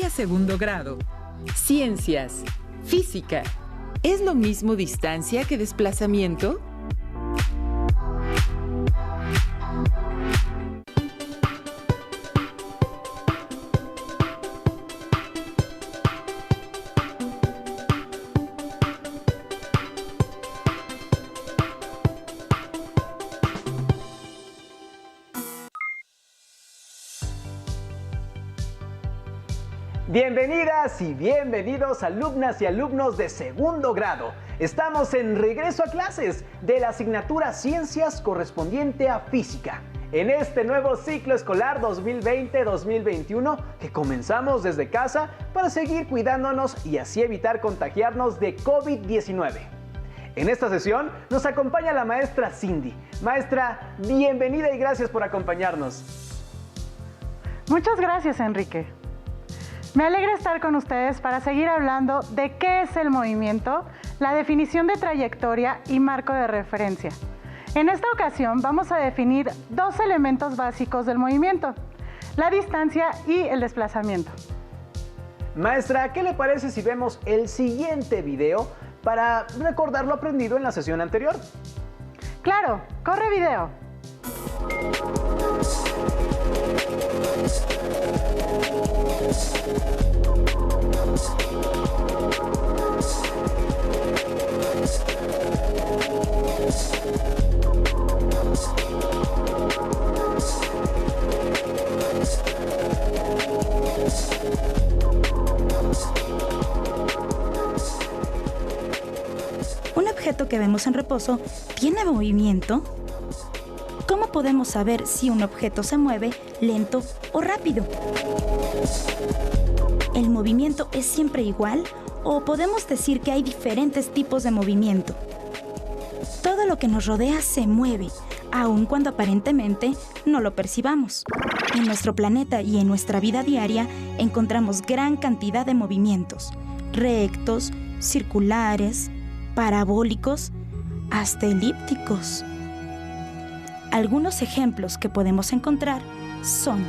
de segundo grado. Ciencias. Física. ¿Es lo mismo distancia que desplazamiento? Bienvenidas y bienvenidos alumnas y alumnos de segundo grado. Estamos en regreso a clases de la asignatura Ciencias correspondiente a Física. En este nuevo ciclo escolar 2020-2021 que comenzamos desde casa para seguir cuidándonos y así evitar contagiarnos de COVID-19. En esta sesión nos acompaña la maestra Cindy. Maestra, bienvenida y gracias por acompañarnos. Muchas gracias, Enrique. Me alegra estar con ustedes para seguir hablando de qué es el movimiento, la definición de trayectoria y marco de referencia. En esta ocasión vamos a definir dos elementos básicos del movimiento, la distancia y el desplazamiento. Maestra, ¿qué le parece si vemos el siguiente video para recordar lo aprendido en la sesión anterior? Claro, corre video. ¿Un objeto que vemos en reposo tiene movimiento? ¿Cómo podemos saber si un objeto se mueve lento o rápido? ¿El movimiento es siempre igual o podemos decir que hay diferentes tipos de movimiento? Todo lo que nos rodea se mueve, aun cuando aparentemente no lo percibamos. En nuestro planeta y en nuestra vida diaria encontramos gran cantidad de movimientos, rectos, circulares, parabólicos, hasta elípticos. Algunos ejemplos que podemos encontrar son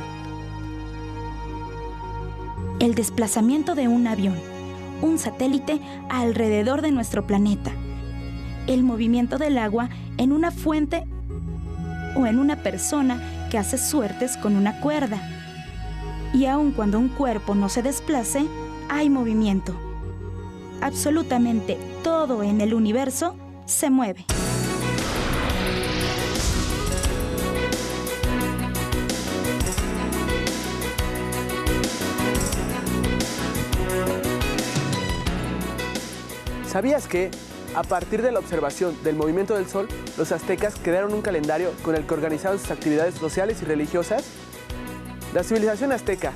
el desplazamiento de un avión, un satélite alrededor de nuestro planeta, el movimiento del agua en una fuente o en una persona que hace suertes con una cuerda. Y aun cuando un cuerpo no se desplace, hay movimiento. Absolutamente todo en el universo se mueve. ¿Sabías que, a partir de la observación del movimiento del Sol, los aztecas crearon un calendario con el que organizaban sus actividades sociales y religiosas? La civilización azteca,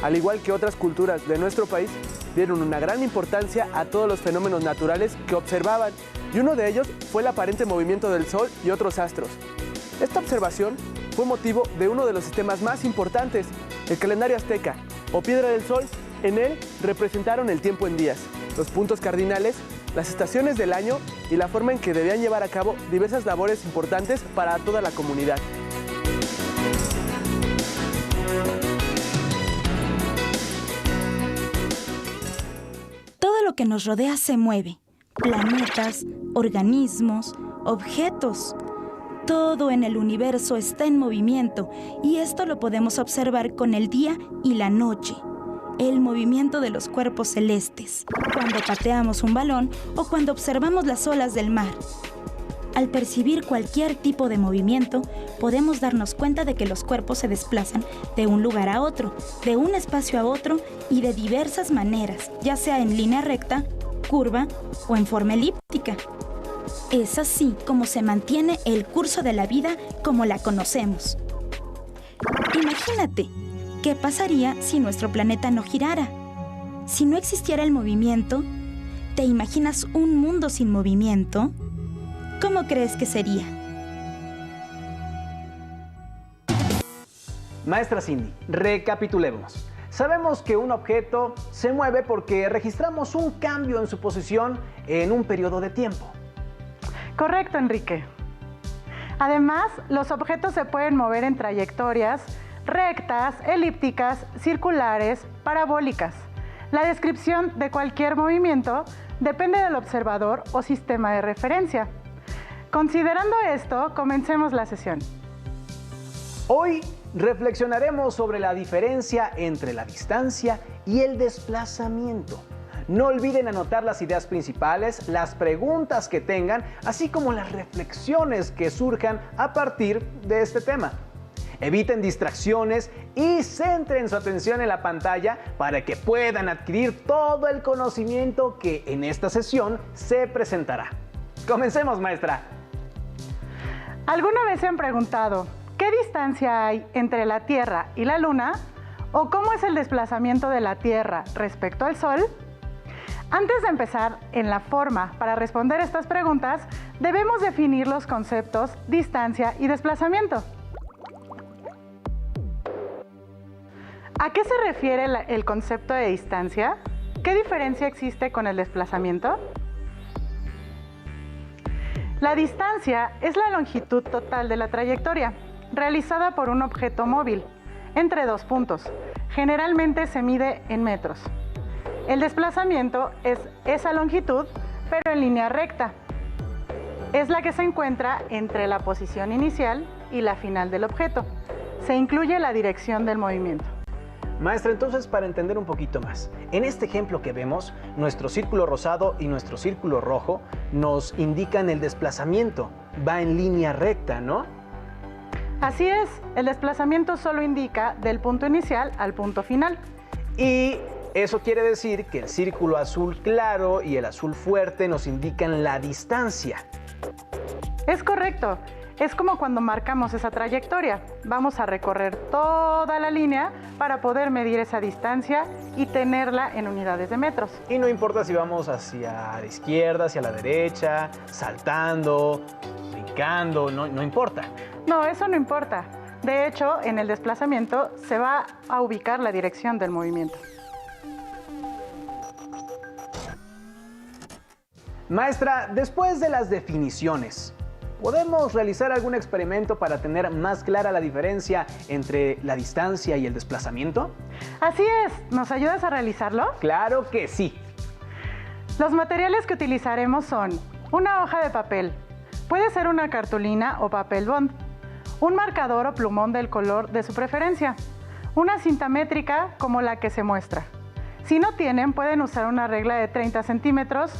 al igual que otras culturas de nuestro país, dieron una gran importancia a todos los fenómenos naturales que observaban, y uno de ellos fue el aparente movimiento del Sol y otros astros. Esta observación fue motivo de uno de los sistemas más importantes, el calendario azteca, o piedra del Sol. En él representaron el tiempo en días, los puntos cardinales, las estaciones del año y la forma en que debían llevar a cabo diversas labores importantes para toda la comunidad. Todo lo que nos rodea se mueve. Planetas, organismos, objetos. Todo en el universo está en movimiento y esto lo podemos observar con el día y la noche. El movimiento de los cuerpos celestes, cuando pateamos un balón o cuando observamos las olas del mar. Al percibir cualquier tipo de movimiento, podemos darnos cuenta de que los cuerpos se desplazan de un lugar a otro, de un espacio a otro y de diversas maneras, ya sea en línea recta, curva o en forma elíptica. Es así como se mantiene el curso de la vida como la conocemos. Imagínate, ¿qué pasaría si nuestro planeta no girara? Si no existiera el movimiento, ¿te imaginas un mundo sin movimiento? ¿Cómo crees que sería? Maestra Cindy, recapitulemos. Sabemos que un objeto se mueve porque registramos un cambio en su posición en un periodo de tiempo. Correcto, Enrique. Además, los objetos se pueden mover en trayectorias rectas, elípticas, circulares, parabólicas. La descripción de cualquier movimiento depende del observador o sistema de referencia. Considerando esto, comencemos la sesión. Hoy reflexionaremos sobre la diferencia entre la distancia y el desplazamiento. No olviden anotar las ideas principales, las preguntas que tengan, así como las reflexiones que surjan a partir de este tema. Eviten distracciones y centren su atención en la pantalla para que puedan adquirir todo el conocimiento que en esta sesión se presentará. Comencemos, maestra. ¿Alguna vez se han preguntado qué distancia hay entre la Tierra y la Luna? ¿O cómo es el desplazamiento de la Tierra respecto al Sol? Antes de empezar en la forma para responder estas preguntas, debemos definir los conceptos distancia y desplazamiento. ¿A qué se refiere el concepto de distancia? ¿Qué diferencia existe con el desplazamiento? La distancia es la longitud total de la trayectoria, realizada por un objeto móvil, entre dos puntos. Generalmente se mide en metros. El desplazamiento es esa longitud, pero en línea recta. Es la que se encuentra entre la posición inicial y la final del objeto. Se incluye la dirección del movimiento. Maestra, entonces para entender un poquito más, en este ejemplo que vemos, nuestro círculo rosado y nuestro círculo rojo nos indican el desplazamiento. Va en línea recta, ¿no? Así es, el desplazamiento solo indica del punto inicial al punto final. Y eso quiere decir que el círculo azul claro y el azul fuerte nos indican la distancia. Es correcto. Es como cuando marcamos esa trayectoria. Vamos a recorrer toda la línea para poder medir esa distancia y tenerla en unidades de metros. Y no importa si vamos hacia la izquierda, hacia la derecha, saltando, brincando, no importa. No, eso no importa. De hecho, en el desplazamiento se va a ubicar la dirección del movimiento. Maestra, después de las definiciones, ¿podemos realizar algún experimento para tener más clara la diferencia entre la distancia y el desplazamiento? Así es. ¿Nos ayudas a realizarlo? ¡Claro que sí! Los materiales que utilizaremos son una hoja de papel, puede ser una cartulina o papel bond, un marcador o plumón del color de su preferencia, una cinta métrica como la que se muestra. Si no tienen, pueden usar una regla de 30 centímetros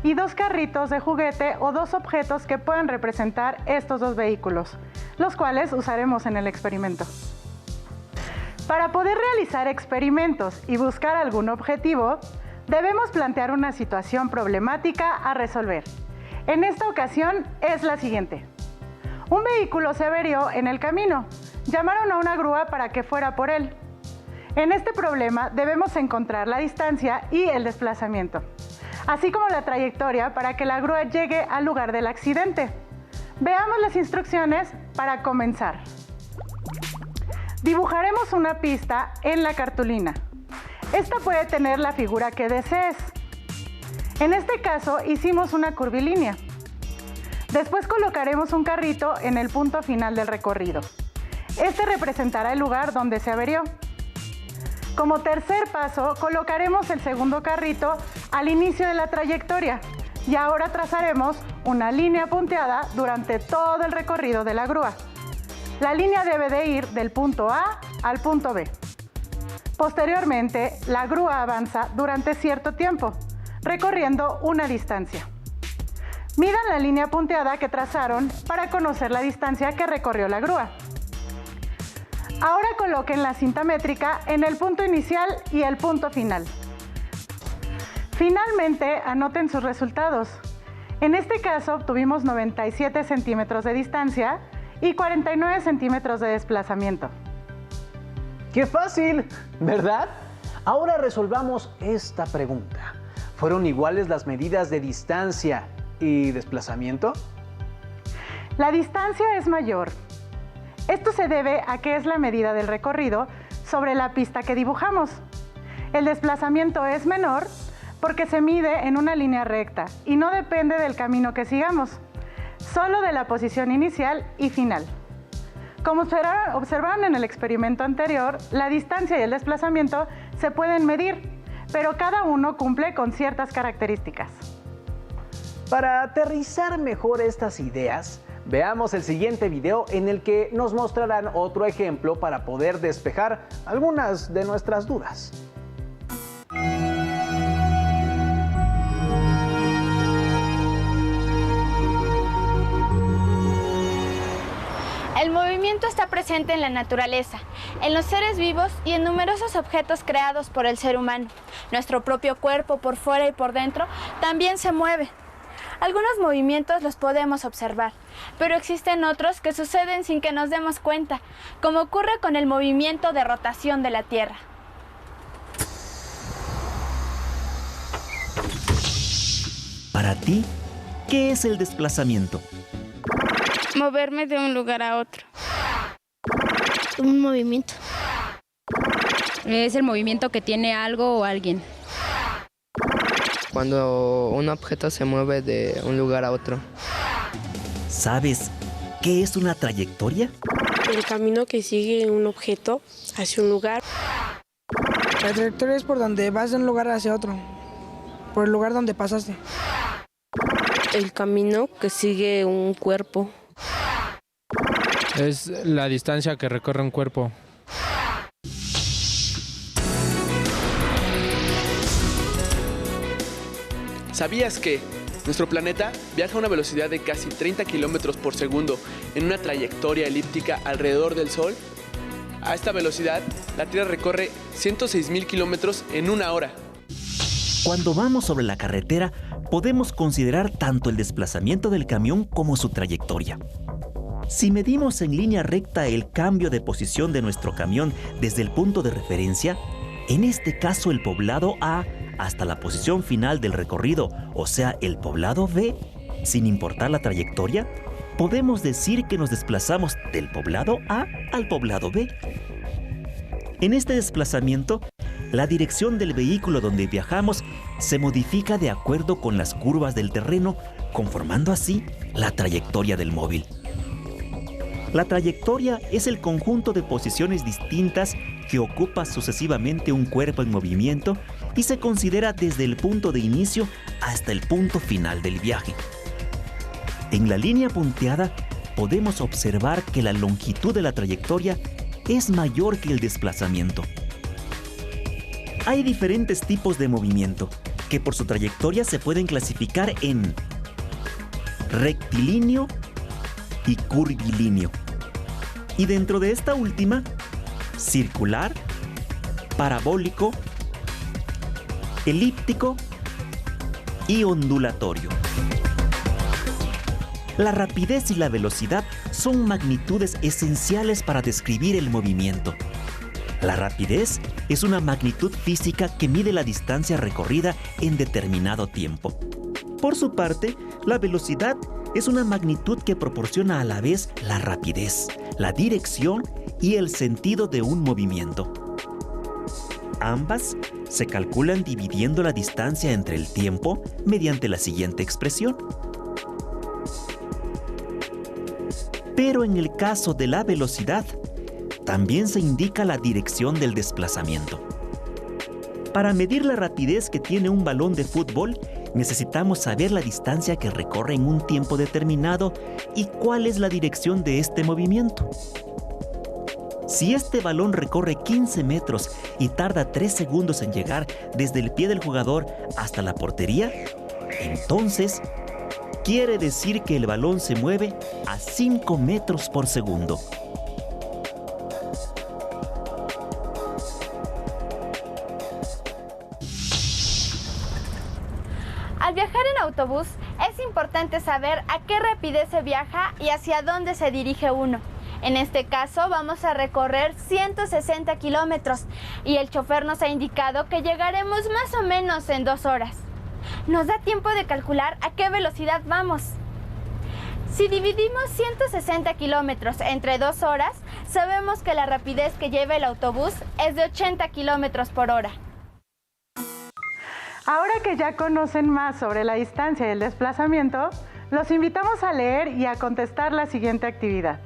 y dos carritos de juguete o dos objetos que puedan representar estos dos vehículos, los cuales usaremos en el experimento. Para poder realizar experimentos y buscar algún objetivo, debemos plantear una situación problemática a resolver. En esta ocasión es la siguiente. Un vehículo se averió en el camino. Llamaron a una grúa para que fuera por él. En este problema debemos encontrar la distancia y el desplazamiento, así como la trayectoria para que la grúa llegue al lugar del accidente. Veamos las instrucciones para comenzar. Dibujaremos una pista en la cartulina. Esta puede tener la figura que desees. En este caso hicimos una curvilínea. Después colocaremos un carrito en el punto final del recorrido. Este representará el lugar donde se averió. Como tercer paso, colocaremos el segundo carrito al inicio de la trayectoria y ahora trazaremos una línea punteada durante todo el recorrido de la grúa. La línea debe de ir del punto A al punto B. Posteriormente, la grúa avanza durante cierto tiempo, recorriendo una distancia. Midan la línea punteada que trazaron para conocer la distancia que recorrió la grúa. Ahora coloquen la cinta métrica en el punto inicial y el punto final. Finalmente, anoten sus resultados. En este caso, obtuvimos 97 centímetros de distancia y 49 centímetros de desplazamiento. ¡Qué fácil! ¿Verdad? Ahora resolvamos esta pregunta. ¿Fueron iguales las medidas de distancia y desplazamiento? La distancia es mayor. Esto se debe a que es la medida del recorrido sobre la pista que dibujamos. El desplazamiento es menor porque se mide en una línea recta y no depende del camino que sigamos, solo de la posición inicial y final. Como observaron en el experimento anterior, la distancia y el desplazamiento se pueden medir, pero cada uno cumple con ciertas características. Para aterrizar mejor estas ideas, veamos el siguiente video en el que nos mostrarán otro ejemplo para poder despejar algunas de nuestras dudas. El movimiento está presente en la naturaleza, en los seres vivos y en numerosos objetos creados por el ser humano. Nuestro propio cuerpo, por fuera y por dentro, también se mueve. Algunos movimientos los podemos observar, pero existen otros que suceden sin que nos demos cuenta, como ocurre con el movimiento de rotación de la Tierra. Para ti, ¿qué es el desplazamiento? Moverme de un lugar a otro. Un movimiento. Es el movimiento que tiene algo o alguien. Cuando un objeto se mueve de un lugar a otro. ¿Sabes qué es una trayectoria? El camino que sigue un objeto hacia un lugar. La trayectoria es por donde vas de un lugar hacia otro, por el lugar donde pasaste. El camino que sigue un cuerpo. Es la distancia que recorre un cuerpo. ¿Sabías que nuestro planeta viaja a una velocidad de casi 30 kilómetros por segundo en una trayectoria elíptica alrededor del Sol? A esta velocidad, la Tierra recorre 106.000 kilómetros en una hora. Cuando vamos sobre la carretera, podemos considerar tanto el desplazamiento del camión como su trayectoria. Si medimos en línea recta el cambio de posición de nuestro camión desde el punto de referencia, en este caso el poblado A, hasta la posición final del recorrido, o sea, el poblado B, sin importar la trayectoria, podemos decir que nos desplazamos del poblado A al poblado B. En este desplazamiento, la dirección del vehículo donde viajamos se modifica de acuerdo con las curvas del terreno, conformando así la trayectoria del móvil. La trayectoria es el conjunto de posiciones distintas que ocupa sucesivamente un cuerpo en movimiento y se considera desde el punto de inicio hasta el punto final del viaje. En la línea punteada podemos observar que la longitud de la trayectoria es mayor que el desplazamiento. Hay diferentes tipos de movimiento que por su trayectoria se pueden clasificar en rectilíneo y curvilíneo. Y dentro de esta última, circular, parabólico, elíptico y ondulatorio. La rapidez y la velocidad son magnitudes esenciales para describir el movimiento. La rapidez es una magnitud física que mide la distancia recorrida en determinado tiempo. Por su parte, la velocidad es una magnitud que proporciona a la vez la rapidez, la dirección y el sentido de un movimiento. Ambas se calculan dividiendo la distancia entre el tiempo mediante la siguiente expresión. Pero en el caso de la velocidad, también se indica la dirección del desplazamiento. Para medir la rapidez que tiene un balón de fútbol, necesitamos saber la distancia que recorre en un tiempo determinado y cuál es la dirección de este movimiento. Si este balón recorre 15 metros y tarda 3 segundos en llegar desde el pie del jugador hasta la portería, entonces quiere decir que el balón se mueve a 5 metros por segundo. Al viajar en autobús, es importante saber a qué rapidez se viaja y hacia dónde se dirige uno. En este caso, vamos a recorrer 160 kilómetros y el chofer nos ha indicado que llegaremos más o menos en 2 horas. Nos da tiempo de calcular a qué velocidad vamos. Si dividimos 160 kilómetros entre 2 horas, sabemos que la rapidez que lleva el autobús es de 80 kilómetros por hora. Ahora que ya conocen más sobre la distancia y el desplazamiento, los invitamos a leer y a contestar la siguiente actividad.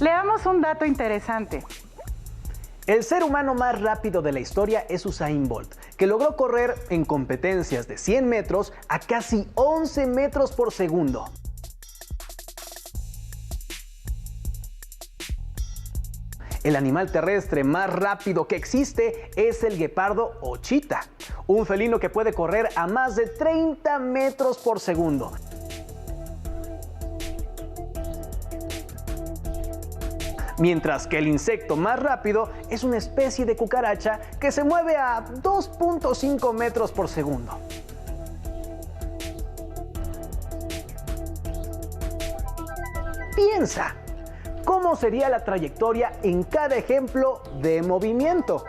Leamos un dato interesante. El ser humano más rápido de la historia es Usain Bolt, que logró correr en competencias de 100 metros a casi 11 metros por segundo. El animal terrestre más rápido que existe es el guepardo o chita, un felino que puede correr a más de 30 metros por segundo. Mientras que el insecto más rápido es una especie de cucaracha que se mueve a 2.5 metros por segundo. Piensa, ¿cómo sería la trayectoria en cada ejemplo de movimiento?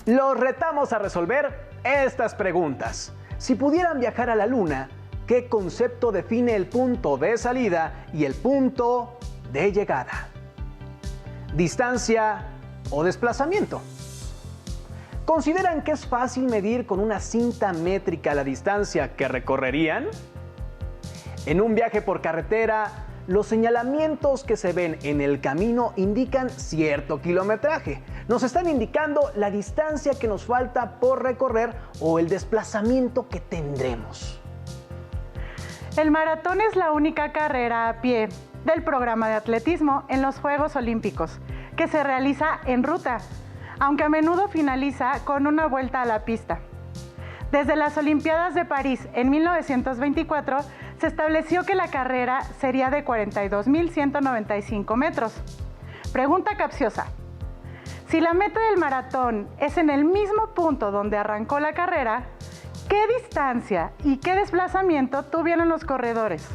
Los retamos a resolver estas preguntas. Si pudieran viajar a la Luna, ¿qué concepto define el punto de salida y el punto de llegada? ¿Distancia o desplazamiento? ¿Consideran que es fácil medir con una cinta métrica la distancia que recorrerían? En un viaje por carretera, los señalamientos que se ven en el camino indican cierto kilometraje. Nos están indicando la distancia que nos falta por recorrer o el desplazamiento que tendremos. El maratón es la única carrera a pie del programa de atletismo en los Juegos Olímpicos, que se realiza en ruta, aunque a menudo finaliza con una vuelta a la pista. Desde las Olimpiadas de París en 1924, se estableció que la carrera sería de 42.195 metros. Pregunta capciosa. Si la meta del maratón es en el mismo punto donde arrancó la carrera, ¿qué distancia y qué desplazamiento tuvieron los corredores?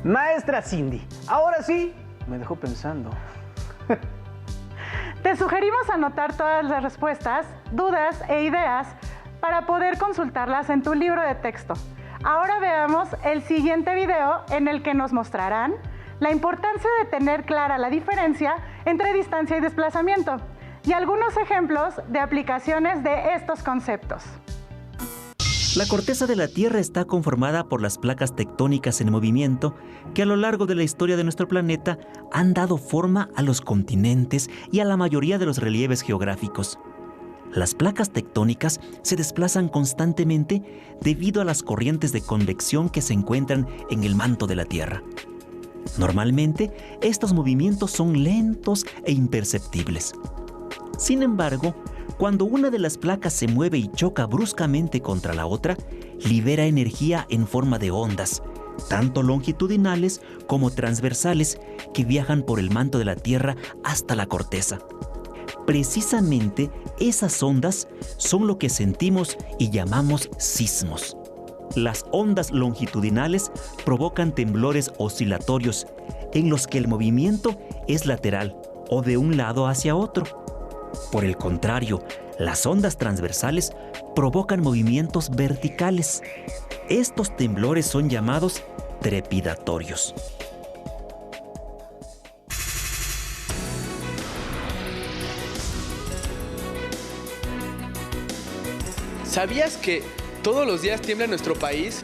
Maestra Cindy, ahora sí me dejó pensando. Te sugerimos anotar todas las respuestas, dudas e ideas para poder consultarlas en tu libro de texto. Ahora veamos el siguiente video en el que nos mostrarán la importancia de tener clara la diferencia entre distancia y desplazamiento y algunos ejemplos de aplicaciones de estos conceptos. La corteza de la Tierra está conformada por las placas tectónicas en movimiento que a lo largo de la historia de nuestro planeta han dado forma a los continentes y a la mayoría de los relieves geográficos. Las placas tectónicas se desplazan constantemente debido a las corrientes de convección que se encuentran en el manto de la Tierra. Normalmente, estos movimientos son lentos e imperceptibles. Sin embargo, cuando una de las placas se mueve y choca bruscamente contra la otra, libera energía en forma de ondas, tanto longitudinales como transversales, que viajan por el manto de la Tierra hasta la corteza. Precisamente esas ondas son lo que sentimos y llamamos sismos. Las ondas longitudinales provocan temblores oscilatorios en los que el movimiento es lateral o de un lado hacia otro. Por el contrario, las ondas transversales provocan movimientos verticales. Estos temblores son llamados trepidatorios. ¿Sabías que todos los días tiembla en nuestro país?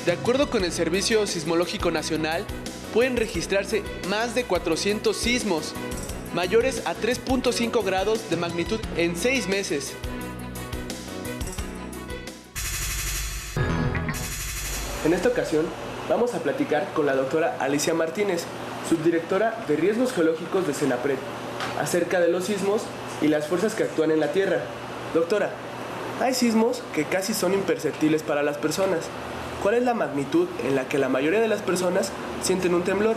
De acuerdo con el Servicio Sismológico Nacional, pueden registrarse más de 400 sismos mayores a 3.5 grados de magnitud en 6 meses. En esta ocasión, vamos a platicar con la doctora Alicia Martínez, subdirectora de Riesgos Geológicos de CENAPRED, acerca de los sismos y las fuerzas que actúan en la Tierra. Doctora, hay sismos que casi son imperceptibles para las personas. ¿Cuál es la magnitud en la que la mayoría de las personas sienten un temblor?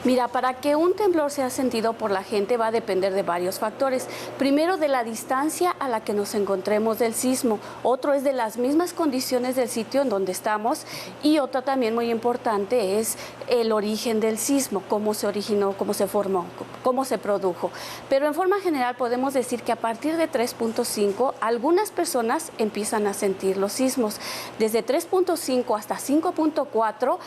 Mira, para que un temblor sea sentido por la gente va a depender de varios factores. Primero, de la distancia a la que nos encontremos del sismo. Otro es de las mismas condiciones del sitio en donde estamos. Y otra también muy importante es el origen del sismo, cómo se originó, cómo se formó, cómo se produjo. Pero en forma general podemos decir que a partir de 3.5 algunas personas empiezan a sentir los sismos. Desde 3.5 hasta 5.4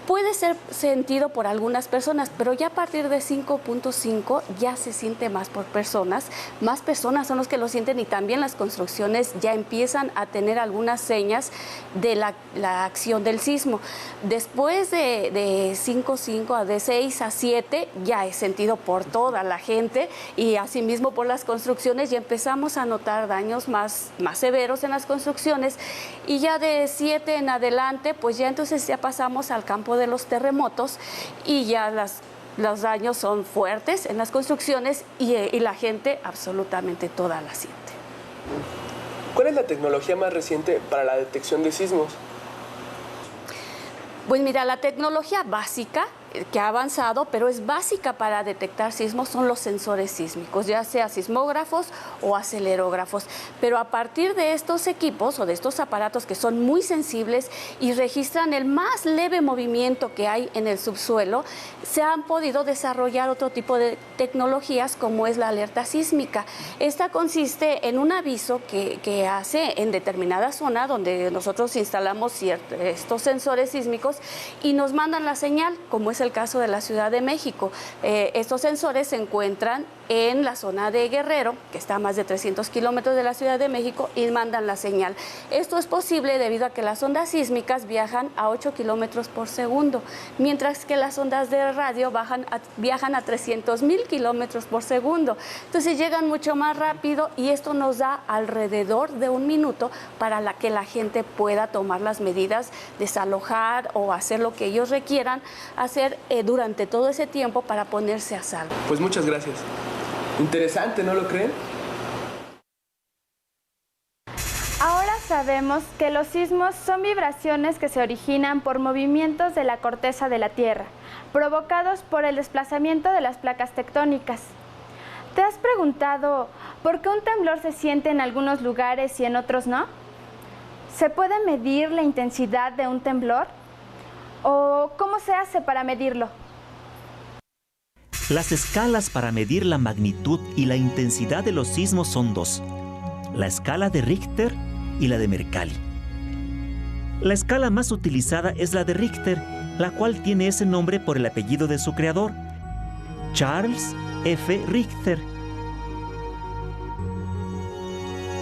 Puede ser sentido por algunas personas, pero ya a partir de 5.5 ya se siente más por personas. Más personas son los que lo sienten y también las construcciones ya empiezan a tener algunas señas de la acción del sismo. Después de 5.5 de 6 a 7 ya es sentido por toda la gente y asimismo por las construcciones, y empezamos a notar daños más severos en las construcciones, y ya de 7 en adelante pues ya entonces ya pasamos al campo de los terremotos y ya los daños son fuertes en las construcciones y la gente absolutamente toda la siente. ¿Cuál es la tecnología más reciente para la detección de sismos? Pues mira, la tecnología básica que ha avanzado, pero es básica para detectar sismos, son los sensores sísmicos, ya sea sismógrafos o acelerógrafos. Pero a partir de estos equipos o de estos aparatos que son muy sensibles y registran el más leve movimiento que hay en el subsuelo, se han podido desarrollar otro tipo de tecnologías como es la alerta sísmica. Esta consiste en un aviso que hace en determinada zona donde nosotros instalamos estos sensores sísmicos y nos mandan la señal, como es el caso de la Ciudad de México. Estos sensores se encuentran en la zona de Guerrero, que está a más de 300 kilómetros de la Ciudad de México, y mandan la señal. Esto es posible debido a que las ondas sísmicas viajan a 8 kilómetros por segundo, mientras que las ondas de radio viajan a 300,000 kilómetros por segundo. Entonces llegan mucho más rápido y esto nos da alrededor de 1 minuto para que la gente pueda tomar las medidas, desalojar o hacer lo que ellos requieran hacer durante todo ese tiempo para ponerse a salvo. Pues muchas gracias. Interesante, ¿no lo creen? Ahora sabemos que los sismos son vibraciones que se originan por movimientos de la corteza de la Tierra, provocados por el desplazamiento de las placas tectónicas. ¿Te has preguntado por qué un temblor se siente en algunos lugares y en otros no? ¿Se puede medir la intensidad de un temblor? ¿O cómo se hace para medirlo? Las escalas para medir la magnitud y la intensidad de los sismos son 2, la escala de Richter y la de Mercalli. La escala más utilizada es la de Richter, la cual tiene ese nombre por el apellido de su creador, Charles F. Richter.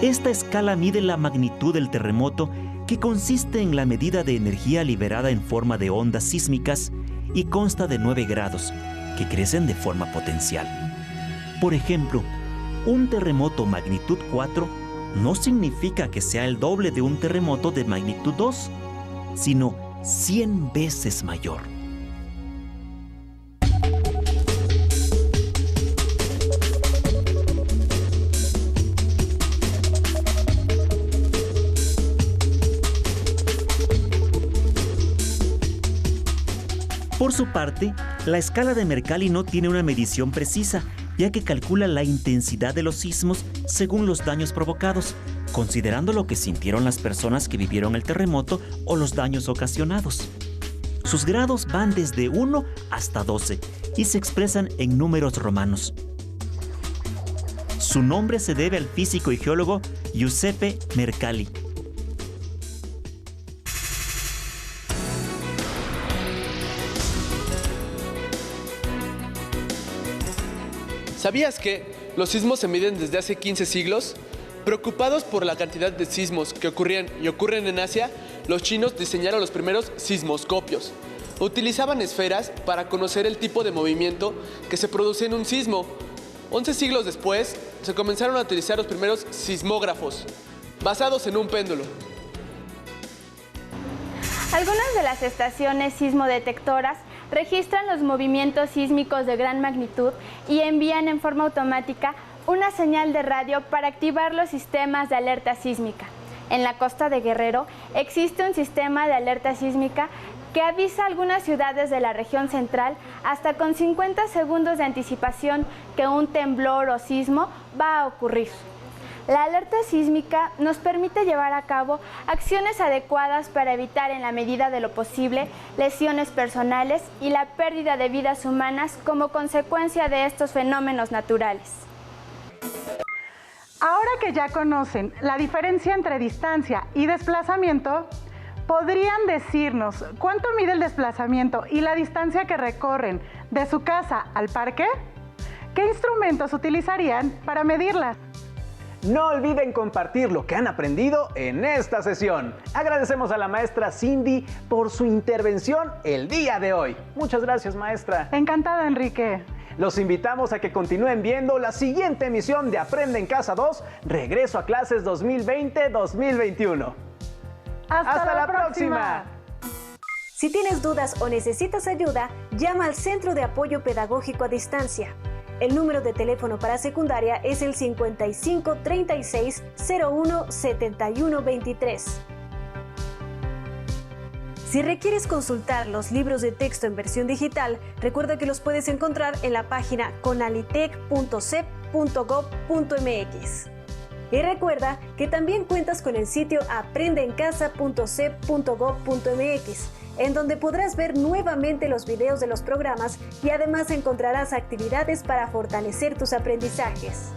Esta escala mide la magnitud del terremoto, que consiste en la medida de energía liberada en forma de ondas sísmicas y consta de 9 grados, que crecen de forma potencial. Por ejemplo, un terremoto magnitud 4 no significa que sea el doble de un terremoto de magnitud 2, sino 100 veces mayor. Por su parte, la escala de Mercalli no tiene una medición precisa, ya que calcula la intensidad de los sismos según los daños provocados, considerando lo que sintieron las personas que vivieron el terremoto o los daños ocasionados. Sus grados van desde 1 hasta 12 y se expresan en números romanos. Su nombre se debe al físico y geólogo Giuseppe Mercalli. ¿Sabías que los sismos se miden desde hace 15 siglos? Preocupados por la cantidad de sismos que ocurrían y ocurren en Asia, los chinos diseñaron los primeros sismoscopios. Utilizaban esferas para conocer el tipo de movimiento que se produce en un sismo. 11 siglos después, se comenzaron a utilizar los primeros sismógrafos, basados en un péndulo. Algunas de las estaciones sismodetectoras registran los movimientos sísmicos de gran magnitud y envían en forma automática una señal de radio para activar los sistemas de alerta sísmica. En la costa de Guerrero existe un sistema de alerta sísmica que avisa a algunas ciudades de la región central hasta con 50 segundos de anticipación que un temblor o sismo va a ocurrir. La alerta sísmica nos permite llevar a cabo acciones adecuadas para evitar en la medida de lo posible lesiones personales y la pérdida de vidas humanas como consecuencia de estos fenómenos naturales. Ahora que ya conocen la diferencia entre distancia y desplazamiento, ¿podrían decirnos cuánto mide el desplazamiento y la distancia que recorren de su casa al parque? ¿Qué instrumentos utilizarían para medirla? No olviden compartir lo que han aprendido en esta sesión. Agradecemos a la maestra Cindy por su intervención el día de hoy. Muchas gracias, maestra. Encantada, Enrique. Los invitamos a que continúen viendo la siguiente emisión de Aprende en Casa 2, Regreso a Clases 2020-2021. ¡Hasta la próxima! Si tienes dudas o necesitas ayuda, llama al Centro de Apoyo Pedagógico a Distancia. El número de teléfono para secundaria es el 55 36 01 71 23. Si requieres consultar los libros de texto en versión digital, recuerda que los puedes encontrar en la página conalitec.cep.gov.mx. Y recuerda que también cuentas con el sitio aprendeencasa.cep.gov.mx, en donde podrás ver nuevamente los videos de los programas y además encontrarás actividades para fortalecer tus aprendizajes.